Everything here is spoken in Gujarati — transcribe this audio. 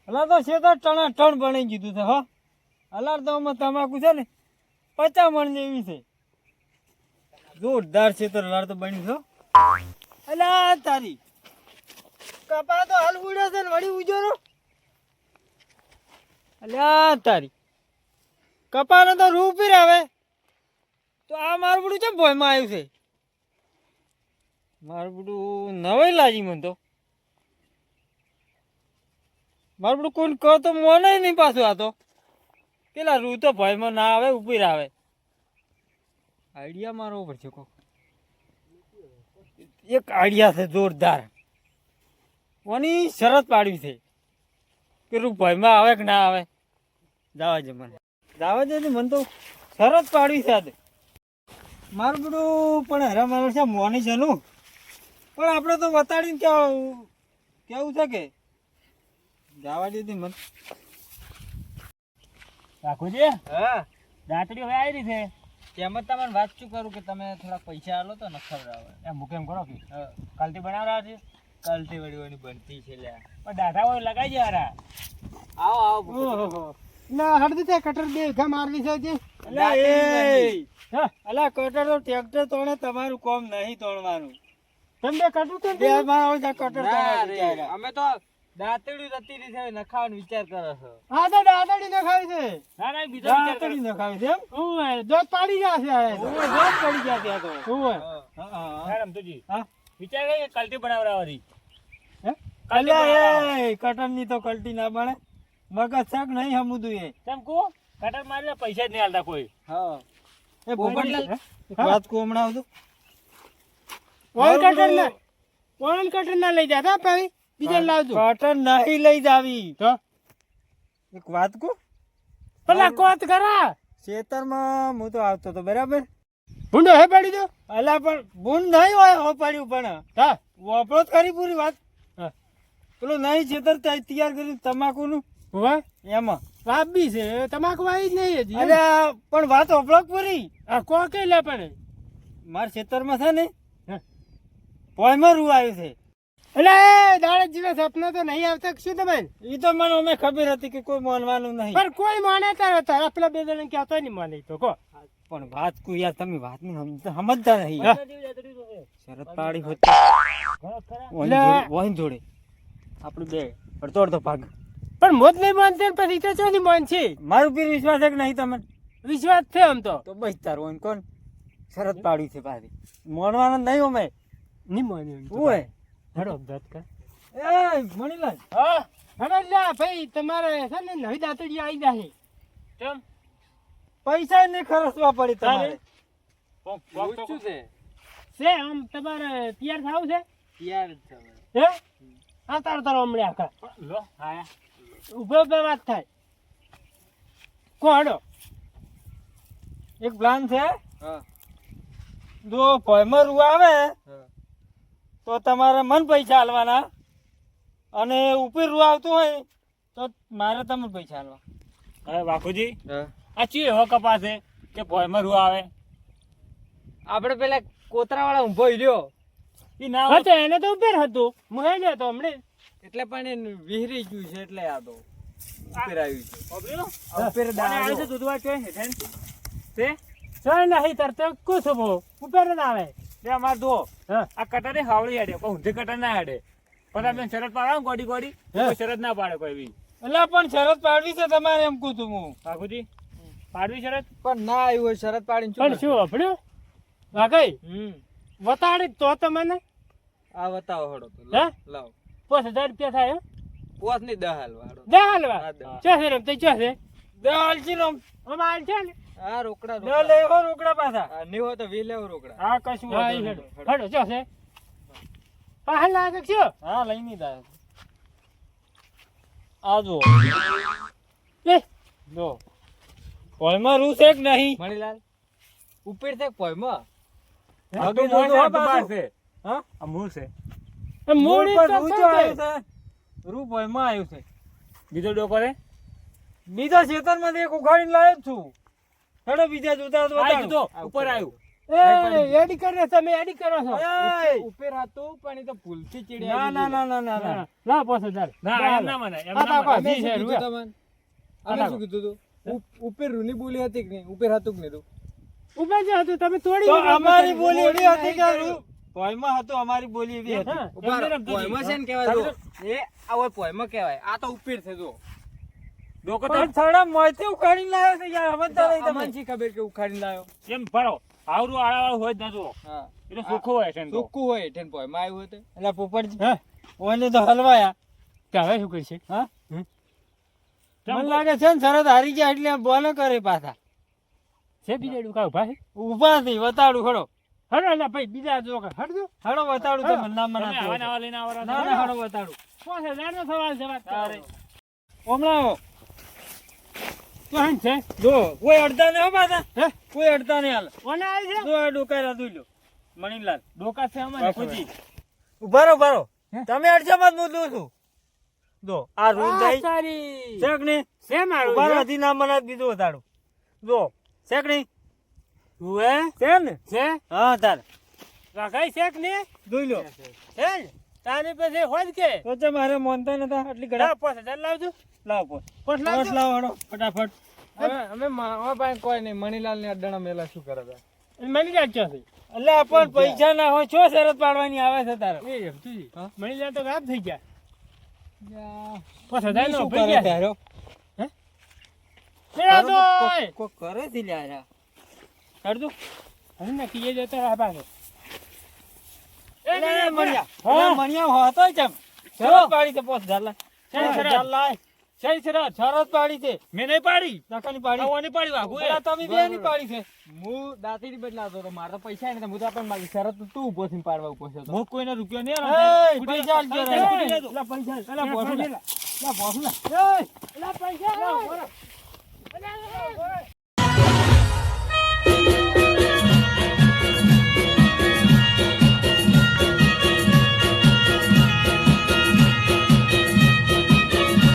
અલા તો છે તો ટણા ટણ બની ગયું છે હો. અલાર તો આમાં તમાકુ છે ને 50 મણ જેવી છે. જોરદાર છે તો અલાર તો બની છો. અલા તારી કપા તો હાલ ઉડે છે ને વળી ઉજો નો. અલ્યા તારી કપાને તો રૂ પી આવે તો આ મારું બધું ચમ ભોયમાં આવ્યું છે. મારું બધું નવાઈ લાગી મને તો. મારું બધું કોઈ કહો તો મોને નહીં પાછું. આ તો પેલા રૂ તો ભયમાં ના આવે ઉપર આવે. આઈડિયા મારવો પડશે કોક. એક આઈડિયા છે જોરદાર. કોની શરત પાડવી છે કે રૂ ભયમાં આવે કે ના આવે. જવા દે મને, જવા દે મને તો શરત પાડવી છે. આજે મારું બધું પણ હેરા મારે છે મોની છે નું. પણ આપણે તો બતાડીને કેવું છે કે જવા દીધી મને. રાખોજી હા દાંતડી હવે આવી રહી છે. તેમ જ તમને વાત શું કરું કે તમે થોડા પૈસા આલો તો ન ખવડાવે. એમ મુકેમ કરો કે કાલથી બનાવડા છે. કાલથી વળી બનતી છે લ્યા. પણ દાઢા હોય લગાઈ જાય યાર. આવો આવો. ના હળદી છે કટર બે ઘા મારવી છે જે. અલા એ અલા કટર તો ટ્રેક્ટર તોડે, તમારું કોમ નહીં તોડવાનું. તમે કટું કેમ બે માં આવે છે કટર તોડે. અમે તો દાંતડી રતી રહી છે નખાવાનો વિચાર કરો છો. હા તો દાંતડી ન ખાય છે. ના ના બીજો વિચાર દાંતડી નખાવી છે એમ. ઓય દોત પાડી જશે આ તો. ઓય જોત પડી ગયા ત્યાં તો. ઓય હા હા રમતુજી હા વિચાર કે કાલથી બનાવરાવાની. હે અલ્યા એ કટર ની તો કલટી ના બને. મગજ શાક નહીં હમુદું એ. કેમ કો કટર મારીને પૈસા જ નહીં આલતા કોઈ. હા એ પોપટલાલ વાત કો હમણાં આવતો. ઓન કટર ના લઈ જાતા ભાઈ બીજા લાવજો. કટર નહીં લઈ જાવી તો એક વાત કો પેલા કોત કરા ખેતરમાં હું તો આવતો તો બરાબર. ભૂંડો હે પાડી દો. અલા પણ ભૂંડ નહીં હોય હો પડ્યું પણ હા વાપરો જ ખરી પૂરી વાત. હા પેલું નહીં ખેતર તૈયાર કર્યું તમાકુનું વાહ એમાં વાબી છે તમાકુ આવી જ નહીં હજી. અરે પણ વાત ઓપલોક પૂરી. આ કો કે લે પણ મારા ખેતરમાં છે ને હા. પોયમાં રૂ આવ્યું છે. એટલે દાડે જીવે સપના તો નહીં આવતા શું તમે. એ તો મને અમે ખબર હતી કે કોઈ માનવાનું નહીં. પણ કોઈ માને તારા પેલા બે જણ કહેતો નહીં માને તો કો. પણ વાત કો યાર તમે વાત ની સમજતા નહીં. શરત પાડી હોત વહીન જોડે આપણે બે પડતો અડધો ભાગ. પણ મોત નહીં માનશે ને પછી તો ચોથી માન છે. મારું પીર વિશ્વાસ છે કે નહીં તમને. વિશ્વાસ છે આમ તો. તો બસ તાર હોય કોણ શરત પાડી છે પાછી માનવાના નહીં અમે નહીં માન્યું ઓય હેડો અમદાવાદ કર. એ મણીલાલ હા હેડો લ્યા ભાઈ તમારે છે ને નવી દાંતડી આવી જાય. કેમ પૈસા ને ખર્ચવા પડે તમારે. શું છે આમ તમારે તૈયાર થાવ છે. યાર છે હે આ તારો હમણાં આખા લો આયા ઉભો બે વાત થાય કોડો એક પ્લાન છે. જો પોયમાં રૂ આવે તો તમારે મન પૈસા આલવાના અને ઉપર રૂ આવતું હોય તો મારે તમને પૈસા આલવા. અરે બાપુજી આ ચી એવો કપાસ છે કે ભોયમાં રૂ આવે. આપણે પેલા કોતરા વાળા ઊભો રહ્યો ઈ ના હતો એને તો ઉપર હતું હું હે ને તો હમણે એટલે પણ એ વિહરી ગયું છે એટલે આ તો ઉપર આવ્યું છે. ઓબરેલો ઉપર આવે છે દૂધવા ચોય હેઠે તે ચોય નહીં તરતો કુસબો ઉપર જ આવે. બે અમાર દો આ કટરે હાવળી હેડે પણ ઊંધી કટર ના હેડે. પણ તમે શરત પાડો ગોડી ગોડી કોઈ શરત ના પાડે કોઈ બી. એટલે પણ શરત પાડવી છે તમારે એમ કહું છું હું. બાપુજી પાડવી શરત પણ ના આવ્યું હોય શરત પાડીને પણ શું અભડ્યો વાગઈ વતાડી તો તમને આ બતાવો હડો તો હે લાવ 5000 રૂપિયા થાય. પોસ ની દહાલ વાળો હાલવા ચાસે રમતે ચાસે દહાલ છે ને અમાર છે ને આ રોકડા ન લેવો રોકડા પાછા નહીં હોય તો વી લેવો રોકડા. હા કશું હડો ચાસે પાહલ લાગે છે. હા લઈ ની દા આ જો એ જો પોયમાં રૂ છે કે નહીં મણીલાલ ઉપર છે પોયમાં આગળ જોજો બાર છે. હા આ મૂળ છે. મૂળ મૂળ પર રૂ જો આવ્યું છે. રૂ પોયમાં આવ્યું છે. બીજો ડોકો રે બીજા ખેતરમાંથી એક ઉખાડીને લાવ્યો છું. હેડો બીજા જોતા તો આવ્યું બતાડું. તો ઉપર આવ્યું. એડી કરે તમે એડી કરો છો ઉપર હતું પણ એ તો ભૂલથી ના ચીડ્યા ના ના ના ના ના લા 5000 ના એમ ના મને એમ આ ના બાપા, મને. અમે શું કીધું તમને? અમે શું કીધું તું? ઉપર રૂની બોલી હતી કે નહીં? ઉપર હતું કે નહીં તું? ઉપર જે હતું તમે તોડી તો દીધું. અમારી બોલી એવી બોલી હતી નહીં કે ભોયમાં હતું અમારી બોલી એવી હતી હા, ઉભા રહો. એમને રમતું પોયમાં છે હતું. ને કહેવાય જો. એ આ હોય પોયમાં કહેવાય. આ તો ઉપર છે જો. ડોકો તો પણ થોડા મોંથી ઉખાડીને લાવ્યો છે યાર સમજતા નહીં અમને તમે શી ખબર કે ઉખાડીને લાવ્યો? એમ ભરો આવરું આળાવાળું હોય જ નતું હા. એટલે ચોખ્ખું હોય છે ને તો. ચોખ્ખું હોય એટલે પોયમાં આવ્યું હતું. એટલે પોપટજી હે ઓને તો હલવાયા તે હવે શું કરશે હા હમ. મને લાગે છે ને શરત હારી ગયા એટલે બોલો કરે પાછા છે બીજા ડુકા ઉભા છે ઊભા થઈ વતાડું ખડો હડો એટલે ભાઈ બીજા જો કે હડજો હડો વતાડું તો મને ના તમે મના આવા નવા લઈને આવવાના ના ના હડો વતાડું 5000 નો સવાલ છે વાત તારે. કરો. હમણાં તો હન છે જો કોઈ અડધા નહીં હો પાછા હે કોઈ અડધા નહીં હાલ કોને આવી છે જો આ ડોકાયરા જોઈ લો મણીલાલ ડોકા છે અમારે બાપુજી ઉભા રહો ઉભા રહો હે? તમે અડધા માં હું દઉં છું જો આ રૂમ જાય સારી શેક ને છે મારું ઉભા રહો છે? હજી ના મના બીજું વતાડું જો શેક નહીં હુએ છે ને છે હા તાર લગાઈ શેક ને જોઈ લો છે ને તારી પાસે હોય જ કે તો તે મારે મોનતા નતા આટલી ગડા લા 5000 લાવજો લાવ પોસ પોસ પોસ લાવજો લાવો હડો ફટાફટ અમે મામા પાસે કોઈ નહીં. મણીલાલ ને અડાણા મેલા શું કરે છે? મળી જાય છે એટલે આપણ પૈસા ના હોય શું શરત પાડવાની આવે છે તારે એ એમ તું હા? મળી જાય તો ગામ થઈ ગયા યા, 5000 નો શું ભઈ કરે ગયા તારો? મેરા તો કોક કરે છે લ્યા કરજો હવે ના કીએ જતો આ પાસે એ મણિયા હા. એ મણિયા હોતો ચમ શરત પાડી છે પોસ ઝાલા શેની શરત? ઝાલ લાય સહી શરત શરત પાડી છે મેં નહીં પાડી નકાની પાડી આવવાની પાડી વાગુ પેલા તમે બે ની પાડી છે હું દાંતીડી બદલાતો હતો. મારે તો પૈસા નહીં. હું તો આપણને મારી શરત તો તું ઉભો થઈને પાડવા ઉભો છે તો. હું કોઈનો રૂપિયો નહીં એય, પૈસા આલજો રે. એલા પૈસા એલા બોસુલા. એલા બોસુલા એલા પૈસા એલા